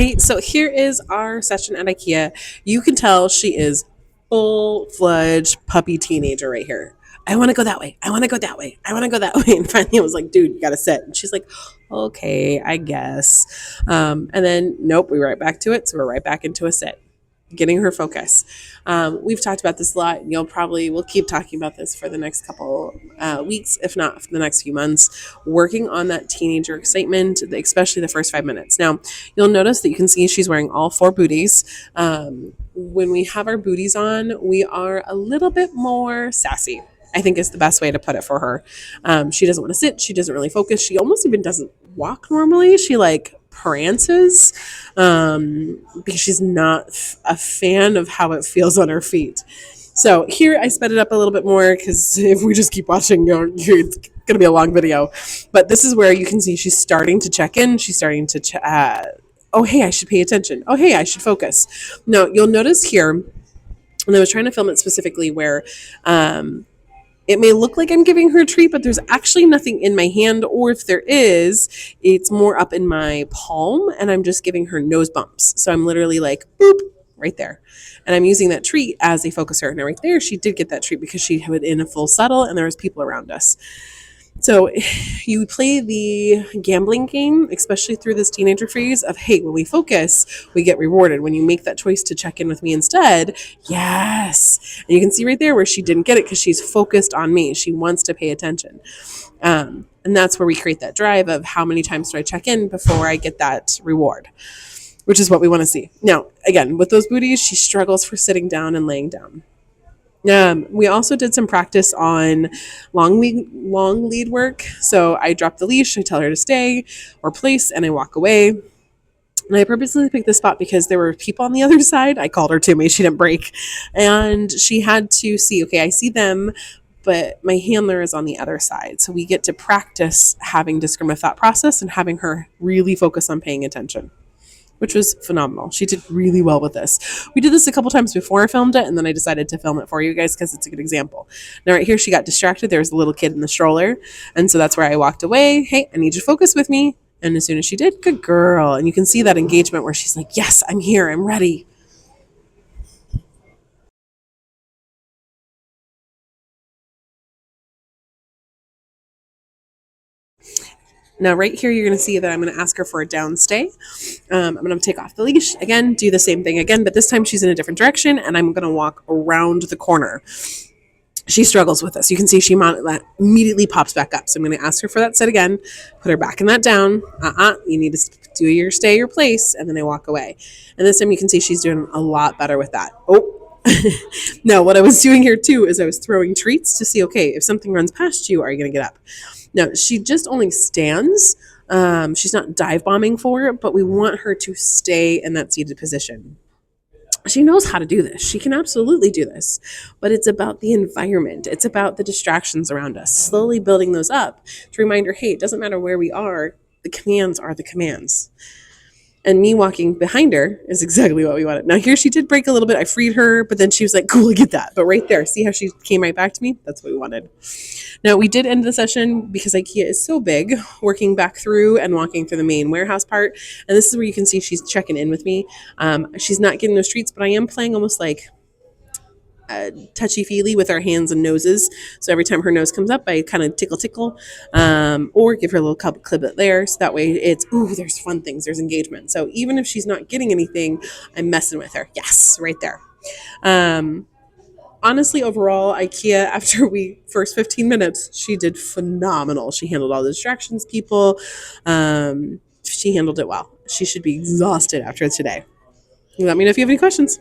Hey, so here is our session at IKEA. You can tell she is full-fledged puppy teenager right here. I want to go that way. I want to go that way. I want to go that way. And finally, I was like, dude, you got to sit. And she's like, okay, I guess. And then, nope, we were right back to it. So we're right back into a sit, getting her focus. We've talked about this a lot. We'll keep talking about this for the next couple weeks, if not for the next few months, working on that teenager excitement, especially the first 5 minutes. Now, you'll notice that you can see she's wearing all four booties. When we have our booties on, we are a little bit more sassy. I think is the best way to put it for her. She doesn't want to sit. She doesn't really focus. She almost even doesn't walk normally. She like prances because she's not a fan of how it feels on her feet. So here I sped it up a little bit more because if we just keep watching, it's going to be a long video. But this is where you can see she's starting to check in. She's starting to oh, hey, I should pay attention. Oh, hey, I should focus. No, you'll notice here, and I was trying to film it specifically where it may look like I'm giving her a treat, but there's actually nothing in my hand, or if there is, it's more up in my palm, and I'm just giving her nose bumps. So I'm literally like, boop, right there. And I'm using that treat as a focuser. Now right there, she did get that treat because she had it in a full settle, and there was people around us. So you play the gambling game, especially through this teenager phase of, hey, when we focus, we get rewarded. When you make that choice to check in with me instead, yes. And you can see right there where she didn't get it because she's focused on me. She wants to pay attention. And that's where we create that drive of how many times do I check in before I get that reward, which is what we want to see. Now, again, with those booties, she struggles for sitting down and laying down. We also did some practice on long lead work. So I drop the leash, I tell her to stay or place, and I walk away. And I purposely picked this spot because there were people on the other side. I called her to me, she didn't break. And she had to see, okay, I see them, but my handler is on the other side. So we get to practice having discriminate thought process and having her really focus on paying attention, which was phenomenal. She did really well with this. We did this a couple times before I filmed it, and then I decided to film it for you guys because it's a good example. Now, right here, she got distracted. There was a little kid in the stroller, and so that's where I walked away. Hey, I need you to focus with me. And as soon as she did, good girl. And you can see that engagement where she's like, yes, I'm here. I'm ready. Now, right here, you're going to see that I'm going to ask her for a downstay. I'm going to take off the leash. Again, do the same thing again, but this time she's in a different direction, and I'm going to walk around the corner. She struggles with this. You can see she immediately pops back up. So I'm going to ask her for that sit again, put her back in that down. You need to do your stay, your place, and then I walk away. And this time you can see she's doing a lot better with that. Oh, no, what I was doing here too is I was throwing treats to see, okay, if something runs past you, are you going to get up? No, she just only stands. She's not dive bombing for it, but we want her to stay in that seated position. She knows how to do this. She can absolutely do this. But it's about the environment. It's about the distractions around us, slowly building those up to remind her, hey, it doesn't matter where we are, the commands are the commands. And me walking behind her is exactly what we wanted. Now here she did break a little bit. I freed her, but then she was like, cool, I get that. But right there, see how she came right back to me? That's what we wanted. Now we did end the session because IKEA is so big, working back through and walking through the main warehouse part. And this is where you can see she's checking in with me. She's not getting those treats, but I am playing almost like touchy-feely with our hands and noses. So every time her nose comes up, I kind of tickle, or give her a little clip it there. So that way it's, ooh, there's fun things, there's engagement. So even if she's not getting anything, I'm messing with her. Yes, right there. Honestly, overall, IKEA, after we first 15 minutes, she did phenomenal. She handled all the distractions, people. She handled it well. She should be exhausted after today. Let me know if you have any questions.